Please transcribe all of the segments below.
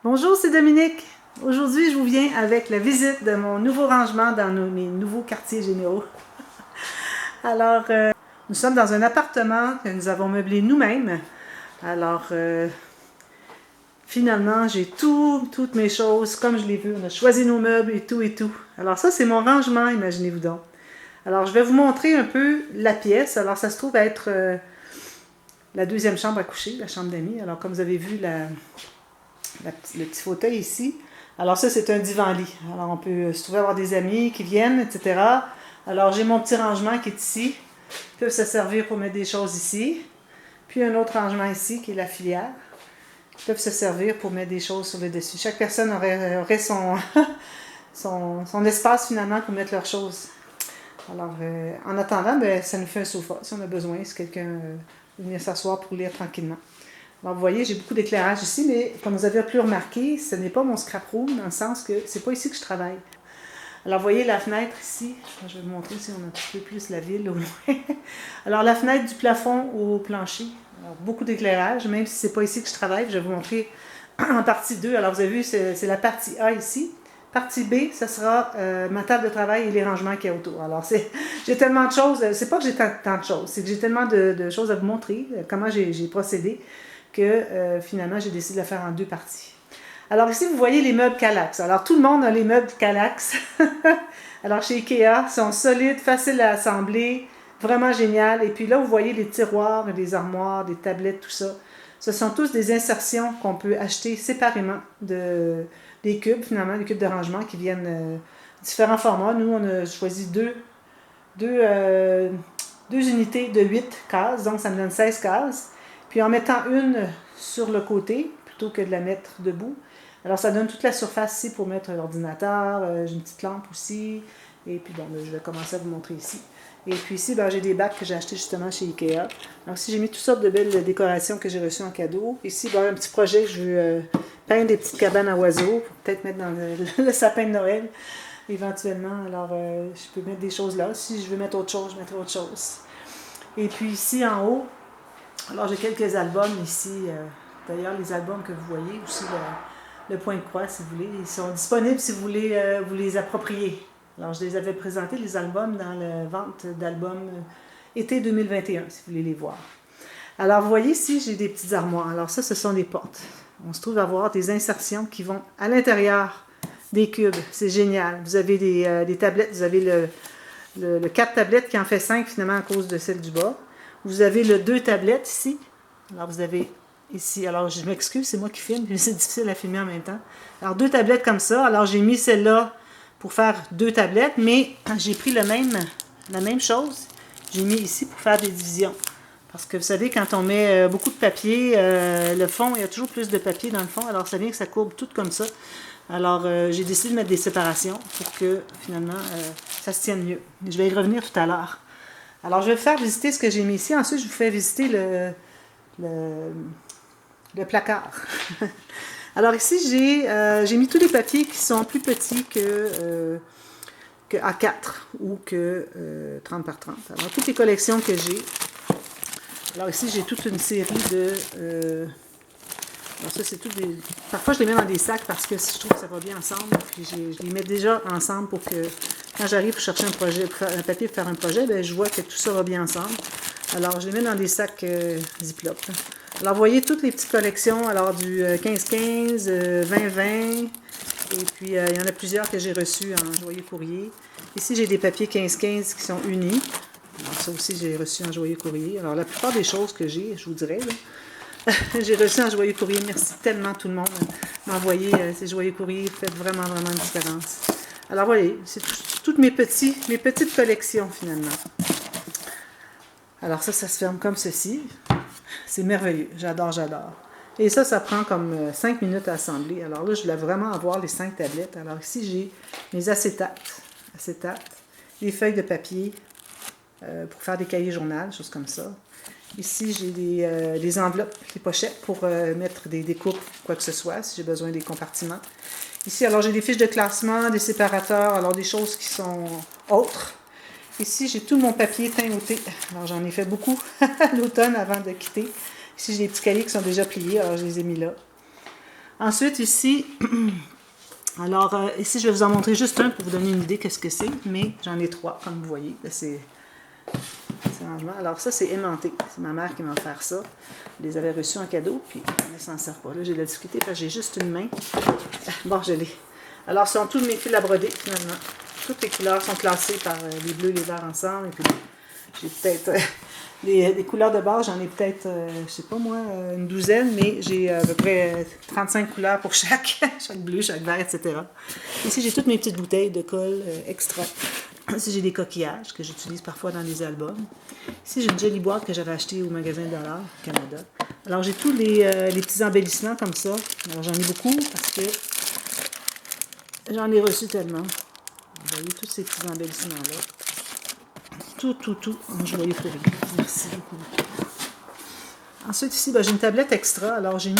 Bonjour, c'est Dominique. Aujourd'hui, je vous viens avec la visite de mon nouveau rangement dans mes nouveaux quartiers généraux. Alors, nous sommes dans un appartement que nous avons meublé nous-mêmes. Alors, finalement, j'ai toutes mes choses comme je l'ai vu. On a choisi nos meubles et tout et tout. Alors ça, c'est mon rangement, imaginez-vous donc. Alors, je vais vous montrer un peu la pièce. Alors, ça se trouve être la deuxième chambre à coucher, la chambre d'amis. Alors, comme vous avez vu, le petit fauteuil ici. Alors ça, c'est un divan-lit. Alors on peut se trouver avoir des amis qui viennent, etc. Alors j'ai mon petit rangement qui est ici. Ils peuvent se servir pour mettre des choses ici. Puis un autre rangement ici qui est la filière. Ils peuvent se servir pour mettre des choses sur le dessus. Chaque personne aurait son espace finalement pour mettre leurs choses. Alors en attendant, ben, ça nous fait un sofa si on a besoin, si quelqu'un veut venir s'asseoir pour lire tranquillement. Alors, vous voyez, j'ai beaucoup d'éclairage ici, mais comme vous avez pu remarquer, ce n'est pas mon scrap room, dans le sens que c'est pas ici que je travaille. Alors, vous voyez la fenêtre ici. Je vais vous montrer si on a un petit peu plus la ville au loin. Alors, la fenêtre du plafond au plancher. Alors, beaucoup d'éclairage, même si c'est pas ici que je travaille. Je vais vous montrer en partie 2. Alors, vous avez vu, c'est la partie A ici. Partie B, ce sera ma table de travail et les rangements qu'il y a autour. Alors, j'ai tellement de choses. C'est pas que j'ai tant de choses, c'est que j'ai tellement de choses à vous montrer, comment j'ai procédé, que finalement, j'ai décidé de la faire en 2 parties. Alors ici, vous voyez les meubles Kallax. Alors, tout le monde a les meubles Kallax. Alors, chez Ikea, ils sont solides, faciles à assembler, vraiment génial. Et puis là, vous voyez les tiroirs, les armoires, les tablettes, tout ça. Ce sont tous des insertions qu'on peut acheter séparément des cubes, finalement, des cubes de rangement qui viennent différents formats. Nous, on a choisi deux unités de 8 cases, donc ça me donne 16 cases. Puis en mettant une sur le côté, plutôt que de la mettre debout, alors ça donne toute la surface ici pour mettre l'ordinateur, j'ai une petite lampe aussi, et puis bon, je vais commencer à vous montrer ici. Et puis ici, ben, j'ai des bacs que j'ai achetés justement chez Ikea. Alors ici, j'ai mis toutes sortes de belles décorations que j'ai reçues en cadeau. Ici, ben, un petit projet, je veux peindre des petites cabanes à oiseaux, pour peut-être mettre dans le sapin de Noël, éventuellement. Alors, je peux mettre des choses là. Si je veux mettre autre chose, je mettrai autre chose. Et puis ici, en haut, alors j'ai quelques albums ici. D'ailleurs, les albums que vous voyez, aussi le point de croix, si vous voulez, ils sont disponibles si vous voulez vous les approprier. Alors, je les avais présentés, les albums, dans la vente d'albums été 2021, si vous voulez les voir. Alors, vous voyez ici, j'ai des petites armoires. Alors ça, ce sont des portes. On se trouve à avoir des insertions qui vont à l'intérieur des cubes. C'est génial. Vous avez des tablettes. Vous avez le 4 tablettes qui en fait 5 finalement à cause de celle du bas. Vous avez le 2 tablettes ici. Alors, vous avez ici, alors je m'excuse, c'est moi qui filme, mais c'est difficile à filmer en même temps. Alors, 2 tablettes comme ça. Alors, j'ai mis celle-là pour faire 2 tablettes, mais j'ai pris la même chose. J'ai mis ici pour faire des divisions. Parce que vous savez, quand on met beaucoup de papier, le fond, il y a toujours plus de papier dans le fond, alors ça vient que ça courbe tout comme ça. Alors, j'ai décidé de mettre des séparations pour que, finalement, ça se tienne mieux. Je vais y revenir tout à l'heure. Alors, je vais vous faire visiter ce que j'ai mis ici. Ensuite, je vous fais visiter le placard. Alors, ici, j'ai mis tous les papiers qui sont plus petits que A4 ou que 30 par 30. Alors, toutes les collections que j'ai. Alors, ici, j'ai toute une série de... alors, ça, c'est tout des... Parfois, je les mets dans des sacs parce que je trouve que ça va bien ensemble. Puis, je les mets déjà ensemble pour que, quand j'arrive pour chercher un papier pour faire un projet, bien, je vois que tout ça va bien ensemble. Alors, je les mets dans des sacs Ziploc. Alors, vous voyez toutes les petites collections. Alors, du 15-15, 20-20. Et puis, il y en a plusieurs que j'ai reçus en joyeux courrier. Ici, j'ai des papiers 15-15 qui sont unis. Alors, ça aussi, j'ai reçu en joyeux courrier. Alors, la plupart des choses que j'ai, je vous dirais, là, j'ai reçu en joyeux courrier. Merci tellement tout le monde d'envoyer ces joyeux courriers. Faites vraiment, vraiment une différence. Alors, voyez, c'est toutes mes petites collections, finalement. Alors, ça se ferme comme ceci. C'est merveilleux. J'adore, j'adore. Et ça prend comme 5 minutes à assembler. Alors là, je voulais vraiment avoir les 5 tablettes. Alors ici, j'ai mes acétates, les feuilles de papier pour faire des cahiers journal, choses comme ça. Ici, j'ai des enveloppes, des pochettes pour mettre des découpes, quoi que ce soit, si j'ai besoin des compartiments. Ici, alors j'ai des fiches de classement, des séparateurs, alors des choses qui sont autres. Ici, j'ai tout mon papier teint au thé. Alors, j'en ai fait beaucoup l'automne avant de quitter. Ici, j'ai des petits cahiers qui sont déjà pliés, alors je les ai mis là. Ensuite, ici, alors ici, je vais vous en montrer juste un pour vous donner une idée qu'est-ce que c'est, mais j'en ai 3, comme vous voyez. C'est rangement. Alors ça, c'est aimanté. C'est ma mère qui m'a offert ça. Je les avais reçus en cadeau, puis elle ne s'en sert pas. Là, j'ai de la difficulté parce que j'ai juste une main. Bon, je l'ai. Alors, ce sont tous mes fils à broder, finalement. Toutes les couleurs sont classées par les bleus et les verts ensemble. Et puis, j'ai peut-être des couleurs de base, j'en ai peut-être, je sais pas moi, une douzaine, mais j'ai à peu près 35 couleurs pour chaque bleu, chaque vert, etc. Ici, j'ai toutes mes petites bouteilles de colle extra. Ici, j'ai des coquillages que j'utilise parfois dans les albums. Ici, j'ai une jolie boîte que j'avais achetée au magasin Dollar Canada. Alors, j'ai tous les petits embellissements comme ça. Alors, j'en ai beaucoup parce que j'en ai reçu tellement. Vous voyez tous ces petits embellissements-là. Tout. Je voyais pour rien. Merci beaucoup. Ensuite, ici, ben, j'ai une tablette extra. Alors, j'ai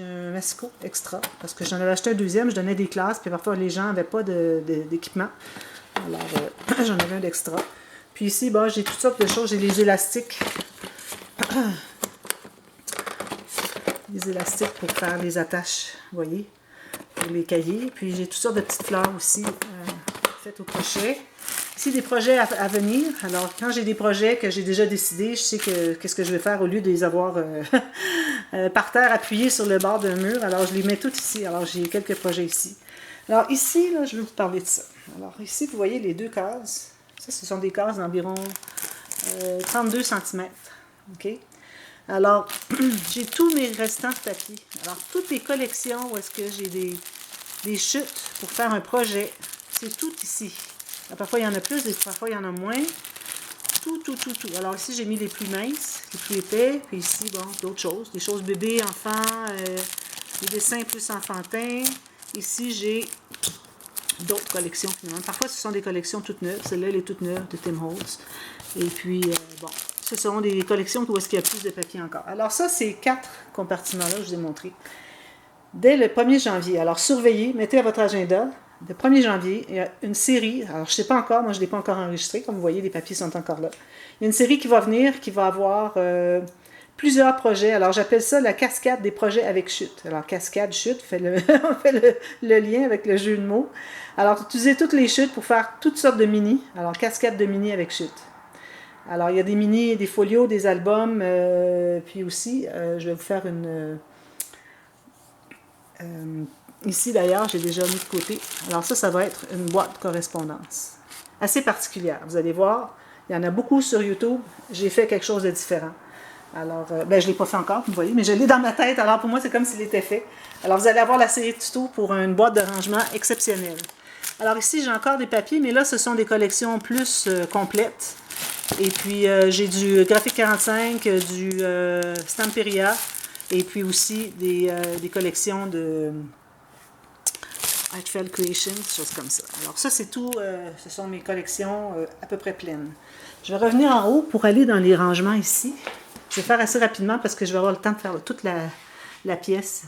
un Mesco extra parce que j'en avais acheté un deuxième. Je donnais des classes, puis parfois, les gens n'avaient pas d'équipement. Alors, j'en avais un d'extra. Puis ici, bon, j'ai toutes sortes de choses. J'ai les élastiques. Les élastiques pour faire les attaches, vous voyez, pour les cahiers. Puis j'ai toutes sortes de petites fleurs aussi faites au crochet. Ici, des projets à venir. Alors, quand j'ai des projets que j'ai déjà décidés, je sais qu'est-ce que je vais faire au lieu de les avoir par terre appuyés sur le bord d'un mur. Alors, je les mets toutes ici. Alors, j'ai quelques projets ici. Alors, ici, là, je vais vous parler de ça. Alors, ici, vous voyez les 2 cases. Ça, ce sont des cases d'environ 32 cm. OK? Alors, j'ai tous mes restants de papier. Alors, toutes les collections où est-ce que j'ai des chutes pour faire un projet, c'est tout ici. Alors, parfois, il y en a plus, parfois, il y en a moins. Tout. Alors, ici, j'ai mis les plus minces, les plus épais. Puis ici, bon, d'autres choses. Des choses bébés, enfants, des dessins plus enfantins. Ici, j'ai d'autres collections, finalement. Parfois, ce sont des collections toutes neuves. Celle-là, elle est toute neuve, de Tim Holtz. Et puis, bon, ce sont des collections où est-ce qu'il y a plus de papier encore. Alors ça, ces 4 compartiments-là, je vous ai montré. Dès le 1er janvier, alors surveillez, mettez à votre agenda, le 1er janvier, il y a une série, alors je ne sais pas encore, moi je ne l'ai pas encore enregistré, comme vous voyez, les papiers sont encore là. Il y a une série qui va venir, qui va avoir plusieurs projets. Alors j'appelle ça la cascade des projets avec chute. Alors cascade, chute, on fait le lien avec le jeu de mots. Alors utilisez toutes les chutes pour faire toutes sortes de mini. Alors cascade de mini avec chute. Alors, il y a des mini, des folios, des albums, puis aussi, je vais vous faire une... ici, d'ailleurs, j'ai déjà mis de côté. Alors ça va être une boîte correspondance. Assez particulière. Vous allez voir, il y en a beaucoup sur YouTube. J'ai fait quelque chose de différent. Alors, ben, je ne l'ai pas fait encore, vous voyez, mais je l'ai dans ma tête. Alors, pour moi, c'est comme s'il était fait. Alors, vous allez avoir la série de tutos pour une boîte de rangement exceptionnelle. Alors, ici, j'ai encore des papiers, mais là, ce sont des collections plus complètes. Et puis, j'ai du Graphic 45, du Stamperia, et puis aussi des collections de Heartfelt Creations, choses comme ça. Alors ça, c'est tout, ce sont mes collections à peu près pleines. Je vais revenir en haut pour aller dans les rangements ici. Je vais faire assez rapidement parce que je vais avoir le temps de faire toute la pièce.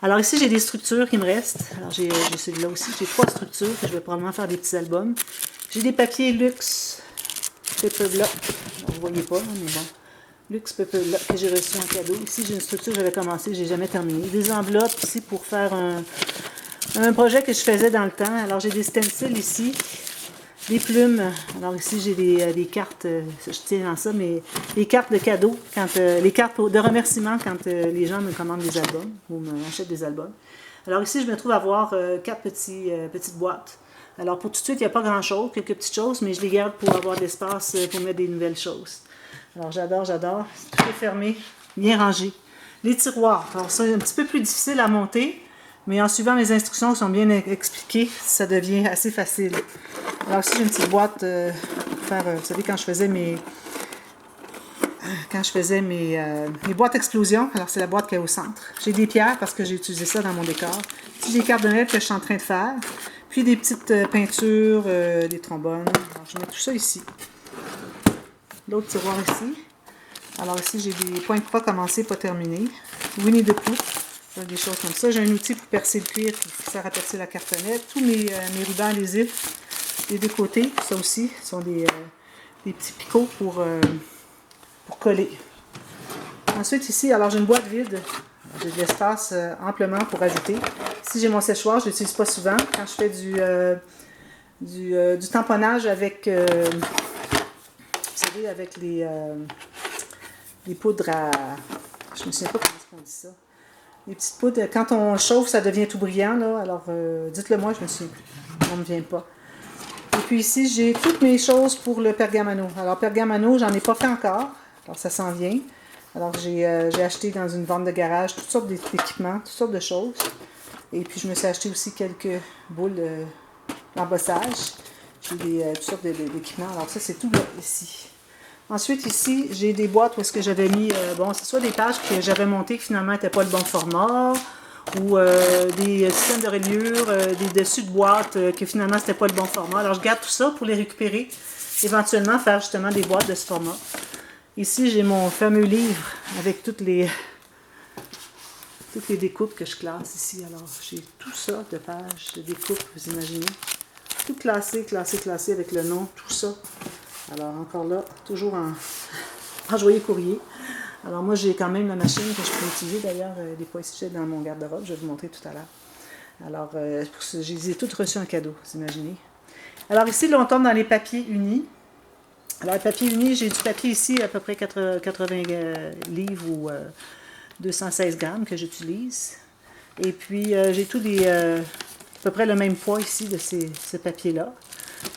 Alors ici, j'ai des structures qui me restent. Alors j'ai celui-là aussi, j'ai 3 structures que je vais probablement faire des petits albums. J'ai des papiers luxe. Paper Block, vous ne voyez pas, mais bon. Luxe Paper Block que j'ai reçu en cadeau. Ici, j'ai une structure que j'avais commencé, je n'ai jamais terminé. Des enveloppes ici pour faire un projet que je faisais dans le temps. Alors, j'ai des stencils ici, des plumes. Alors, ici, j'ai des cartes, je tiens dans ça, mais les cartes de cadeaux, les cartes de remerciement quand les gens me commandent des albums ou m'achètent des albums. Alors, ici, je me trouve à avoir 4 petites boîtes. Alors, pour tout de suite, il n'y a pas grand-chose, quelques petites choses, mais je les garde pour avoir de l'espace pour mettre des nouvelles choses. Alors, j'adore. Tout est fermé, bien rangé. Les tiroirs. Alors, ça, c'est un petit peu plus difficile à monter, mais en suivant mes instructions qui sont bien expliquées, ça devient assez facile. Alors, ici, j'ai une petite boîte pour faire, vous savez, quand je faisais mes boîtes explosion. Alors, c'est la boîte qui est au centre. J'ai des pierres parce que j'ai utilisé ça dans mon décor. Ici, j'ai des cartes de Noël que je suis en train de faire. Puis des petites peintures, des trombones. Alors, je mets tout ça ici. L'autre tiroir ici. Alors ici, j'ai des points de croix commencés, pas terminés. Winnie the Pooh. Des choses comme ça. J'ai un outil pour percer le cuir qui sert à percer la cartonnette. Tous mes rubans adhésifs des 2 côtés. Ça aussi, sont des petits picots pour coller. Ensuite, ici, alors j'ai une boîte vide. J'ai de l'espace amplement pour ajouter. Ici, j'ai mon séchoir, je ne l'utilise pas souvent. Quand je fais du tamponnage avec, vous savez, avec les poudres à... Je ne me souviens pas comment on dit ça. Les petites poudres, quand on chauffe, ça devient tout brillant, là. Alors, dites-le moi, je me souviens plus. Ça ne me vient pas. Et puis ici, j'ai toutes mes choses pour le pergamano. Alors, pergamano, j'en ai pas fait encore. Alors, ça s'en vient. Alors, j'ai acheté dans une vente de garage toutes sortes d'équipements, toutes sortes de choses. Et puis, je me suis acheté aussi quelques boules d'embossage. J'ai toutes sortes d'équipements. Alors, ça, c'est tout là, ici. Ensuite, ici, j'ai des boîtes où est-ce que j'avais mis, bon, c'est soit des pages que j'avais montées qui finalement n'étaient pas le bon format, ou des systèmes de reliure, des dessus de boîtes que finalement c'était pas le bon format. Alors, je garde tout ça pour les récupérer, éventuellement faire justement des boîtes de ce format. Ici, j'ai mon fameux livre avec toutes les découpes que je classe ici. Alors, j'ai tout ça de pages de découpes, vous imaginez. Tout classé avec le nom, tout ça. Alors, encore là, toujours en joyeux courrier. Alors, moi, j'ai quand même la machine que je peux utiliser. D'ailleurs, des fois ici, j'ai dans mon garde-robe. Je vais vous montrer tout à l'heure. Alors, je les ai toutes reçues en cadeau, vous imaginez. Alors, ici, là, on tombe dans les papiers unis. Alors, les papiers unis, j'ai du papier ici, à peu près 80 livres ou 216 grammes que j'utilise. Et puis, j'ai tous à peu près le même poids ici de ce papier-là.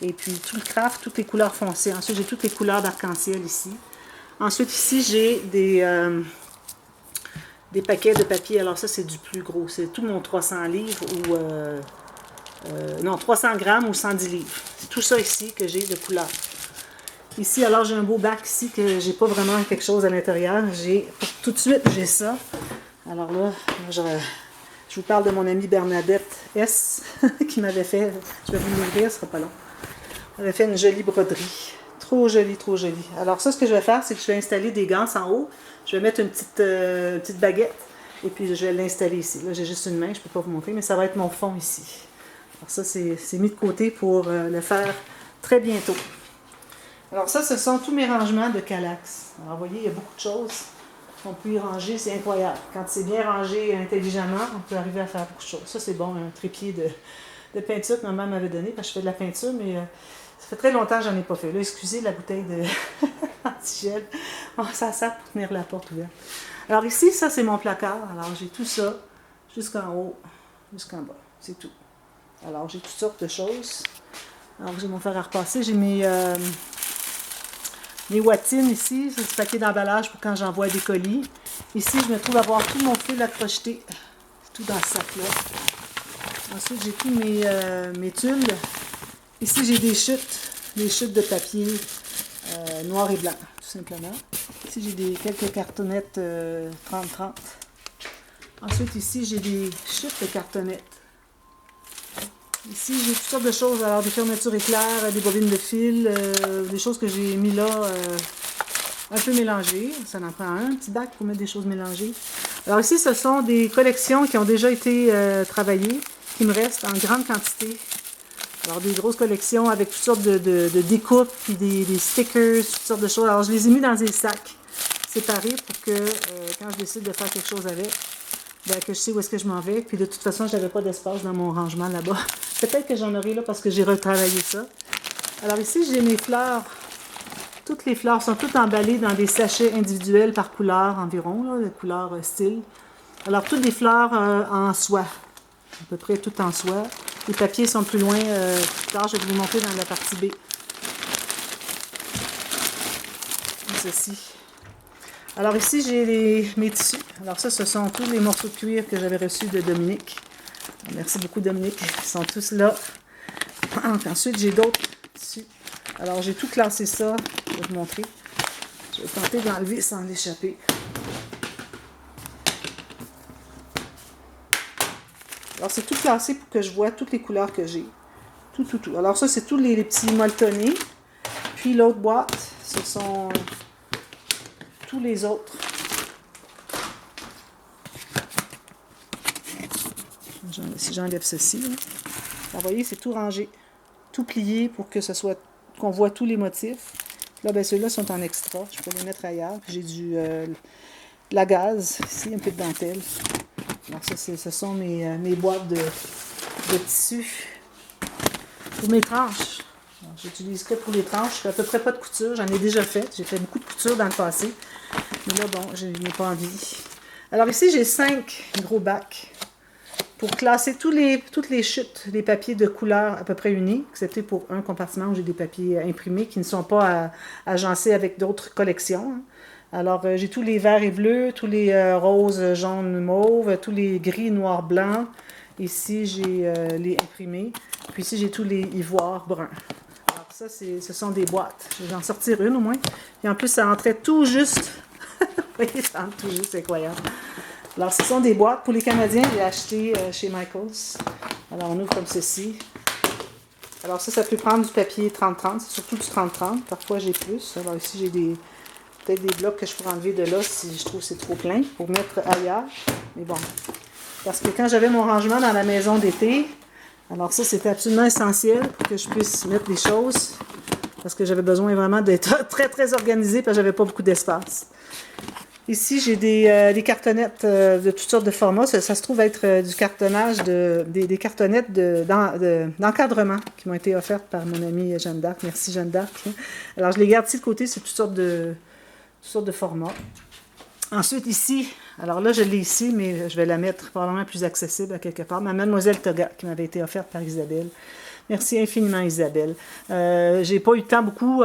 Et puis, tout le craft, toutes les couleurs foncées. Ensuite, j'ai toutes les couleurs d'arc-en-ciel ici. Ensuite, ici, j'ai des paquets de papier. Alors, ça, c'est du plus gros. C'est tout mon 300 livres ou... non, 300 grammes ou 110 livres. C'est tout ça ici que j'ai de couleurs. Ici, alors, j'ai un beau bac ici que j'ai pas vraiment quelque chose à l'intérieur. Tout de suite, j'ai ça. Alors là, je vous parle de mon amie Bernadette S. qui m'avait fait... Je vais vous l'ouvrir, ce sera pas long. Elle avait fait une jolie broderie. Trop jolie, trop jolie. Alors ça, ce que je vais faire, c'est que je vais installer des ganses en haut. Je vais mettre une petite baguette. Et puis, je vais l'installer ici. Là, j'ai juste une main, je ne peux pas vous montrer, mais ça va être mon fond ici. Alors ça, c'est mis de côté pour le faire très bientôt. Alors ça, ce sont tous mes rangements de Kallax. Alors, vous voyez, il y a beaucoup de choses qu'on peut y ranger. C'est incroyable. Quand c'est bien rangé intelligemment, on peut arriver à faire beaucoup de choses. Ça, c'est bon, un trépied de peinture que ma maman m'avait donné, parce que je fais de la peinture, mais... ça fait très longtemps que j'en ai pas fait. Là, excusez la bouteille de antigel. Oh, ça sert pour tenir la porte ouverte. Alors ici, ça c'est mon placard. Alors j'ai tout ça, jusqu'en haut, jusqu'en bas. C'est tout. Alors j'ai toutes sortes de choses. Alors j'ai mon fer à repasser. J'ai mes watines ici. C'est du papier d'emballage pour quand j'envoie des colis. Ici, je me trouve avoir tout mon fil à crocheter. Tout dans ce sac-là. Ensuite, j'ai tous mes tulles. Ici, j'ai des chutes de papier noir et blanc, tout simplement. Ici, j'ai quelques cartonnettes 30-30. Ensuite, ici, j'ai des chutes de cartonnettes. Ici, j'ai toutes sortes de choses, alors des fermetures éclairs, des bobines de fil, des choses que j'ai mis là un peu mélangées. Ça en prend un petit bac pour mettre des choses mélangées. Alors ici, ce sont des collections qui ont déjà été travaillées, qui me restent en grande quantité. Alors, des grosses collections avec toutes sortes de découpes, puis des stickers, toutes sortes de choses. Alors, je les ai mis dans des sacs séparés pour que, quand je décide de faire quelque chose avec, ben, que je sais où est-ce que je m'en vais. Puis, de toute façon, je n'avais pas d'espace dans mon rangement là-bas. Peut-être que j'en aurai là parce que j'ai retravaillé ça. Alors, ici, j'ai mes fleurs. Toutes les fleurs sont toutes emballées dans des sachets individuels par couleur environ, là, de couleur style. Alors, toutes des fleurs en soie. À peu près tout en soie. Les papiers sont plus loin, plus tard, je vais vous montrer dans la partie B. Comme ceci. Alors ici, j'ai mes tissus. Alors ça, ce sont tous les morceaux de cuir que j'avais reçus de Dominique. Merci beaucoup Dominique, ils sont tous là. Ensuite, j'ai d'autres tissus. Alors j'ai tout classé ça, je vais vous montrer. Je vais tenter d'enlever sans l'échapper. Alors, c'est tout classé pour que je vois toutes les couleurs que j'ai. Tout. Alors, ça, c'est tous les petits molletonnés. Puis, l'autre boîte, ce sont tous les autres. Si j'enlève ceci, là. Alors, vous voyez, c'est tout rangé. Tout plié pour que ce soit, qu'on voit tous les motifs. Là, ben, ceux-là sont en extra. Je peux les mettre ailleurs. Puis, j'ai de de la gaze. Ici, un peu de dentelle. Alors ça, ce sont mes boîtes de tissu pour mes tranches. J'utilise que pour les tranches. Je fais à peu près pas de couture. J'en ai déjà fait. J'ai fait beaucoup de couture dans le passé. Mais là, bon, je n'ai pas envie. Alors ici, j'ai 5 gros bacs pour classer toutes les chutes des papiers de couleur à peu près unis, excepté pour un compartiment où j'ai des papiers imprimés qui ne sont pas agencés avec d'autres collections. Alors, j'ai tous les verts et bleus, tous les roses, jaunes, mauves, tous les gris, noirs, blancs. Ici, j'ai les imprimés. Puis ici, j'ai tous les ivoires bruns. Alors ça, ce sont des boîtes. Je vais en sortir une au moins. Et en plus, ça entrait tout juste. Vous voyez, ça entre tout juste, c'est incroyable. Alors, ce sont des boîtes. Pour les Canadiens, j'ai acheté chez Michaels. Alors, on ouvre comme ceci. Alors ça peut prendre du papier 30-30. C'est surtout du 30-30. Parfois, j'ai plus. Alors ici, j'ai peut-être des blocs que je pourrais enlever de là si je trouve que c'est trop plein pour mettre ailleurs. Mais bon. Parce que quand j'avais mon rangement dans la maison d'été, alors ça, c'était absolument essentiel pour que je puisse mettre les choses. Parce que j'avais besoin vraiment d'être très, très organisée parce que j'avais pas beaucoup d'espace. Ici, j'ai des cartonnettes de toutes sortes de formats. Ça se trouve être du cartonnage, des cartonnettes d'encadrement qui m'ont été offertes par mon amie Jeanne d'Arc. Merci Jeanne d'Arc. Alors, je les garde ici de côté. C'est toutes sortes de formats. Ensuite, ici, alors là, je l'ai ici, mais je vais la mettre probablement plus accessible à quelque part. Ma Mademoiselle Toga qui m'avait été offerte par Isabelle. Merci infiniment, Isabelle. J'ai pas eu le temps beaucoup.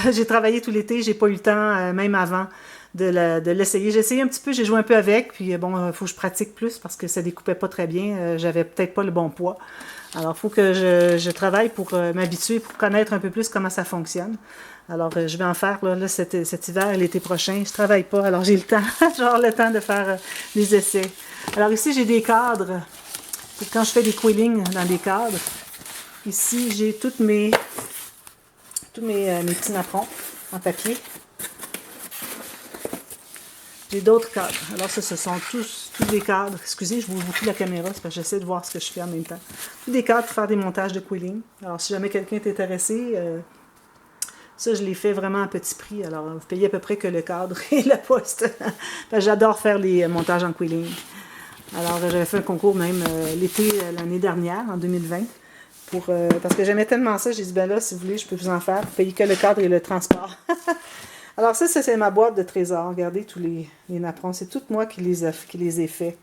J'ai travaillé tout l'été. J'ai pas eu le temps, même avant, de l'essayer. J'ai essayé un petit peu, j'ai joué un peu avec, puis bon, il faut que je pratique plus parce que ça découpait pas très bien. J'avais peut-être pas le bon poids. Alors, il faut que je travaille pour m'habituer, pour connaître un peu plus comment ça fonctionne. Alors, je vais en faire là, cet hiver et l'été prochain. Je travaille pas, alors j'ai le temps. Genre le temps de faire des essais. Alors ici, j'ai des cadres. Pour quand je fais des quillings dans des cadres. Ici, j'ai tous mes petits napperons en papier. J'ai d'autres cadres. Alors ça, ce sont tous des cadres. Excusez, je vous ouvre la caméra, c'est parce que j'essaie de voir ce que je fais en même temps. Tous des cadres pour faire des montages de quilling. Alors si jamais quelqu'un est intéressé, ça je les fais vraiment à petit prix. Alors vous payez à peu près que le cadre et la poste. J'adore faire les montages en quilling. Alors j'avais fait un concours même l'été l'année dernière, en 2020. Parce que j'aimais tellement ça, j'ai dit, ben là, si vous voulez, je peux vous en faire. Vous payez que le cadre et le transport. Alors ça, c'est ma boîte de trésors. Regardez tous les napperons. C'est tout moi qui les ai faits.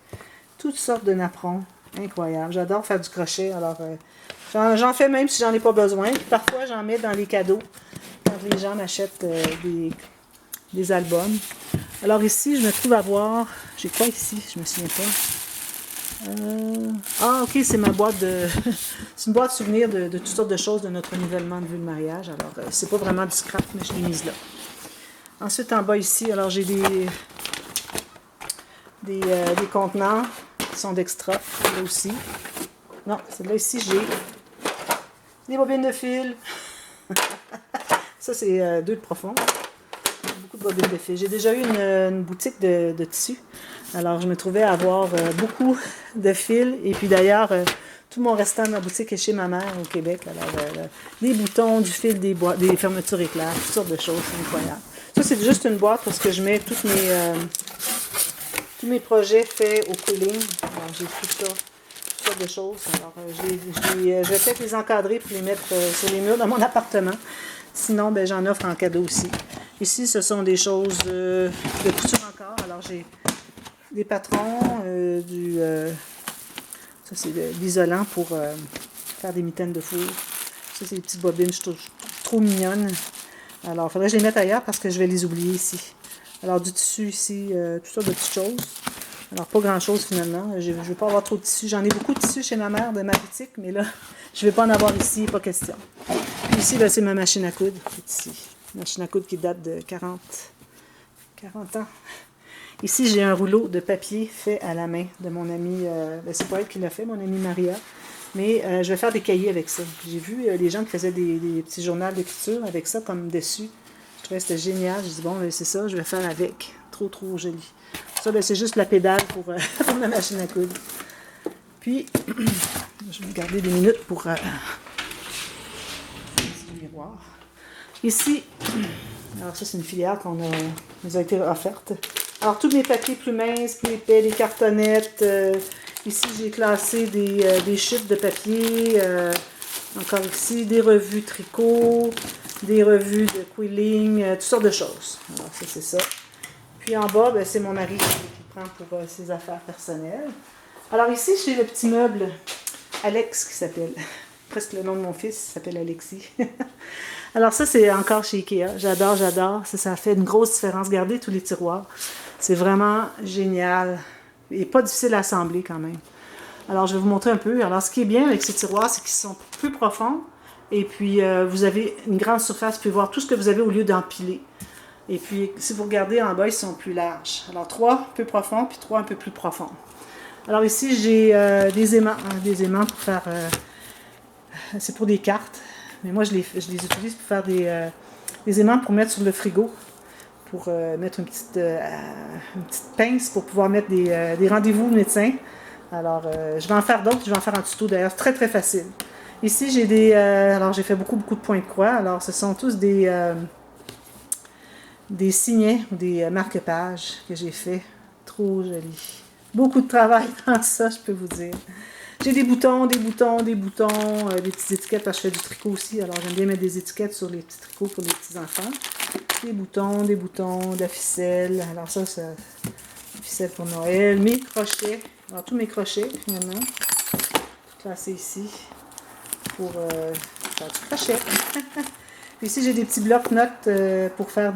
Toutes sortes de napperons. Incroyable. J'adore faire du crochet. Alors, j'en fais même si j'en ai pas besoin. Puis parfois, j'en mets dans les cadeaux. Quand les gens m'achètent des albums. Alors ici, je me trouve à voir... J'ai quoi ici? Je me souviens pas. Ok, c'est ma boîte de... c'est une boîte souvenir de toutes sortes de choses de notre renouvellement de vue de mariage. Alors, c'est pas vraiment du scrap, mais je l'ai mise là. Ensuite, en bas ici, alors j'ai des contenants qui sont d'extra, là aussi. Non, celle-là ici, j'ai des bobines de fil. Ça, c'est 2 de profond. Beaucoup de bobines de fil. J'ai déjà eu une boutique de tissus. Alors, je me trouvais à avoir beaucoup de fils. Et puis d'ailleurs, tout mon restant de ma boutique est chez ma mère au Québec. Alors, des boutons, du fil, des fermetures éclairs, toutes sortes de choses. C'est incroyable. Ça, c'est juste une boîte parce que je mets tous mes projets faits au quilling. Alors, j'ai tout ça, toutes sortes de choses. Alors, je vais peut-être les encadrer pour les mettre sur les murs dans mon appartement. Sinon, ben, j'en offre en cadeau aussi. Ici, ce sont des choses de couture encore. Alors, j'ai des patrons, ça, c'est de l'isolant pour faire des mitaines de four. Ça, c'est des petites bobines, je trouve trop mignonnes. Alors, il faudrait que je les mette ailleurs parce que je vais les oublier ici. Alors, du tissu ici, toutes sortes de petites choses. Alors, pas grand-chose finalement. Je ne veux pas avoir trop de tissu. J'en ai beaucoup de tissu chez ma mère de ma boutique, mais là, je ne vais pas en avoir ici, pas question. Puis ici, ben, c'est ma machine à coudre. C'est ici. Une machine à coudre qui date de 40 ans. Ici, j'ai un rouleau de papier fait à la main de mon amie. C'est pas elle qui l'a fait, mon amie Maria. Mais je vais faire des cahiers avec ça. J'ai vu les gens qui faisaient des petits journaux d'écriture avec ça comme dessus. Je trouvais que c'était génial. J'ai dit, bon, ben, c'est ça, je vais faire avec. Trop, trop joli. Ça, ben, c'est juste la pédale pour ma machine à coudre. Puis, je vais garder des minutes pour le miroir. Ici, alors ça, c'est une filière nous a été offerte. Alors, tous mes papiers plus minces, plus épais, des cartonnettes. Ici, j'ai classé des chutes de papier. Encore ici, des revues tricot, des revues de quilling, toutes sortes de choses. Alors, ça, c'est ça. Puis en bas, ben, c'est mon mari qui prend pour ses affaires personnelles. Alors ici, j'ai le petit meuble Alex qui s'appelle. Presque le nom de mon fils, il s'appelle Alexis. Alors ça, c'est encore chez Ikea. J'adore, j'adore. Ça fait une grosse différence. Regardez tous les tiroirs. C'est vraiment génial. Et pas difficile à assembler quand même. Alors, je vais vous montrer un peu. Alors, ce qui est bien avec ces tiroirs, c'est qu'ils sont plus profonds. Et puis, vous avez une grande surface. Vous pouvez voir tout ce que vous avez au lieu d'empiler. Et puis, si vous regardez en bas, ils sont plus larges. Alors, 3 un peu profonds, puis 3 un peu plus profonds. Alors ici, j'ai des aimants pour faire... c'est pour des cartes. Mais moi, je les utilise pour faire des aimants pour mettre sur le frigo. Pour mettre une petite pince pour pouvoir mettre des rendez-vous médecins. Alors, je vais en faire d'autres. Je vais en faire un tuto d'ailleurs. C'est très, très facile. Ici, j'ai alors, j'ai fait beaucoup, beaucoup de points de croix. Alors, ce sont tous des signets ou des marque-pages que j'ai fait. Trop joli. Beaucoup de travail dans ça, je peux vous dire. J'ai des boutons, des petites étiquettes parce que je fais du tricot aussi. Alors, j'aime bien mettre des étiquettes sur les petits tricots pour les petits enfants. Des boutons, de la ficelle. Alors ça, c'est la ficelle pour Noël. Mes crochets. Alors, tous mes crochets, finalement. Classés ici pour faire du crochet. Puis ici, j'ai des petits blocs-notes pour faire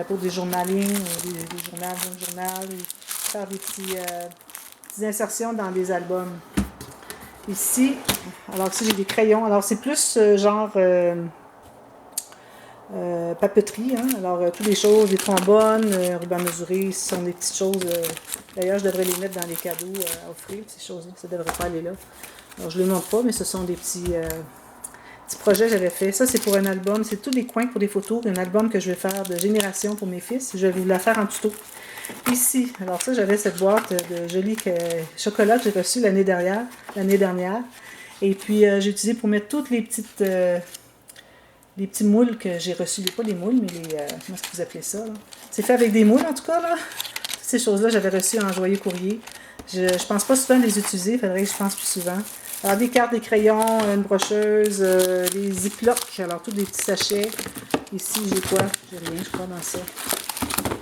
pour des journalings, des journal, faire des petites insertions dans des albums. Ici, alors ici, j'ai des crayons. Alors, c'est plus genre papeterie. Hein? Alors, toutes les choses, des trombones, ruban mesuré, ce sont des petites choses. D'ailleurs, je devrais les mettre dans les cadeaux à offrir, ces choses-là. Ça ne devrait pas aller là. Alors, je ne les montre pas, mais ce sont des petits projets que j'avais fait. Ça, c'est pour un album. C'est tous des coins pour des photos. Un album que je vais faire de génération pour mes fils. Je vais vous la faire en tuto. Ici, alors ça, j'avais cette boîte de jolis chocolat que j'ai reçu l'année dernière. Et puis, j'ai utilisé pour mettre toutes les petits moules que j'ai reçus. Pas des moules, mais comment est-ce que vous appelez ça? C'est fait avec des moules, en tout cas. Là. Toutes ces choses-là, j'avais reçues en joyeux courrier. Je ne pense pas souvent les utiliser. Il faudrait que je pense plus souvent. Alors, des cartes, des crayons, une brocheuse, des ziplocs. Alors, tous des petits sachets. Ici, j'ai quoi? J'ai rien, je crois, dans ça.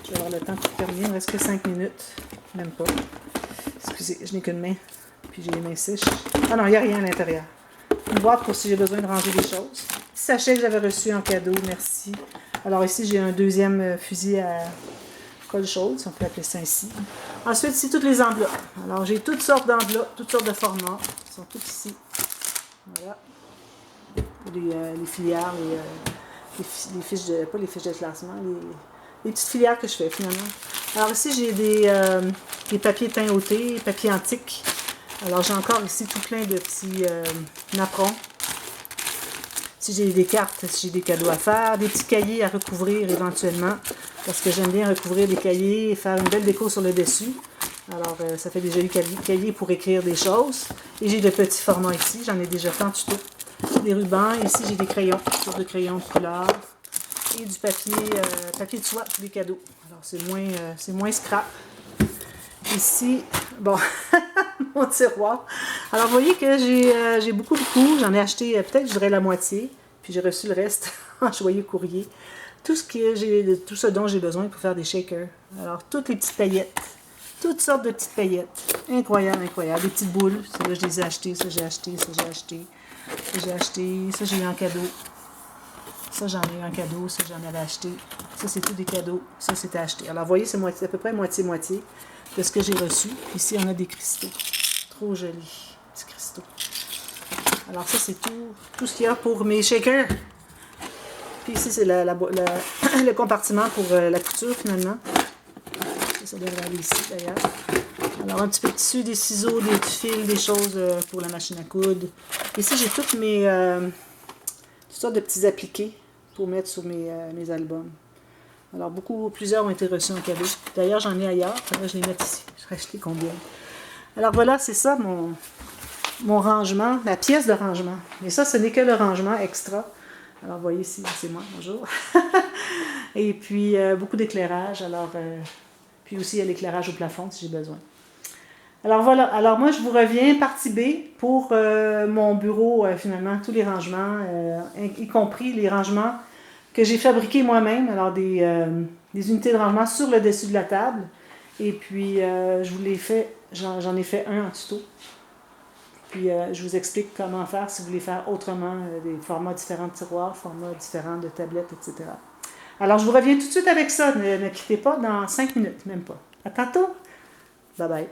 Je vais avoir le temps pour terminer. Il ne reste que 5 minutes. Même pas. Excusez, je n'ai qu'une main. Puis j'ai les mains sèches. Ah non, il n'y a rien à l'intérieur. Une boîte pour si j'ai besoin de ranger des choses. Petit sachet que j'avais reçu en cadeau, merci. Alors ici, j'ai un deuxième fusil à colle chaude, si on peut appeler ça ainsi. Ensuite, ici, toutes les enveloppes. Alors, j'ai toutes sortes d'enveloppes, toutes sortes de formats. Elles sont toutes ici. Voilà. Pour les filières, les fiches de... Pas les fiches de classement, les petites filières que je fais, finalement. Alors ici, j'ai des papiers teint-outés, papiers antiques. Alors, j'ai encore ici tout plein de petits napperons. Si j'ai des cartes, si j'ai des cadeaux à faire, des petits cahiers à recouvrir éventuellement, parce que j'aime bien recouvrir des cahiers et faire une belle déco sur le dessus. Alors, ça fait des jolis cahiers pour écrire des choses. Et j'ai de petits formats ici, j'en ai déjà fait en tuto. Des rubans, ici j'ai des crayons, sur de crayons de couleur. Et du papier de soie pour les cadeaux. Alors, c'est moins scrap. Ici, bon, mon tiroir. Alors, vous voyez que j'ai beaucoup. J'en ai acheté peut-être, je dirais, la moitié. Puis j'ai reçu le reste en joyeux courrier. Tout ce dont j'ai besoin pour faire des shakers. Alors, toutes les petites paillettes. Toutes sortes de petites paillettes. Incroyable, incroyable. Des petites boules. Celles-là, je les ai achetées. Ça, j'ai acheté. Ça, j'ai acheté. Ça, j'ai acheté. Ça, j'ai eu en cadeau. Ça, j'en ai eu en cadeau. Ça, j'en avais acheté. Ça, c'est tout des cadeaux. Ça, c'était acheté. Alors, vous voyez, c'est à peu près moitié-moitié de ce que j'ai reçu. Ici, on a des cristaux. Trop jolis. Petits cristaux. Alors, ça, c'est tout ce qu'il y a pour mes shakers. Puis ici, c'est le compartiment pour la couture, finalement. Ça devrait aller ici, d'ailleurs. Alors, un petit peu de tissu, des ciseaux, des fils, des choses pour la machine à coudre. Ici, j'ai toutes toutes sortes de petits appliqués pour mettre sur mes albums. Alors, plusieurs ont été reçus en cadeau. D'ailleurs, j'en ai ailleurs. Là, je les mets ici. Je vais acheter combien. Alors, voilà, c'est ça mon rangement, ma pièce de rangement. Mais ça, ce n'est que le rangement extra. Alors, vous voyez ici, c'est moi, bonjour. Et puis, beaucoup d'éclairage. Alors, Puis aussi, il y a l'éclairage au plafond si j'ai besoin. Alors voilà, alors moi je vous reviens partie B pour mon bureau, finalement, tous les rangements, y compris les rangements que j'ai fabriqués moi-même, alors des unités de rangement sur le dessus de la table. Et puis je vous l'ai fait, j'en ai fait un en tuto. Puis je vous explique comment faire si vous voulez faire autrement, des formats différents de tiroirs, formats différents de tablettes, etc. Alors je vous reviens tout de suite avec ça, ne quittez pas dans 5 minutes, même pas. À tantôt! Bye bye!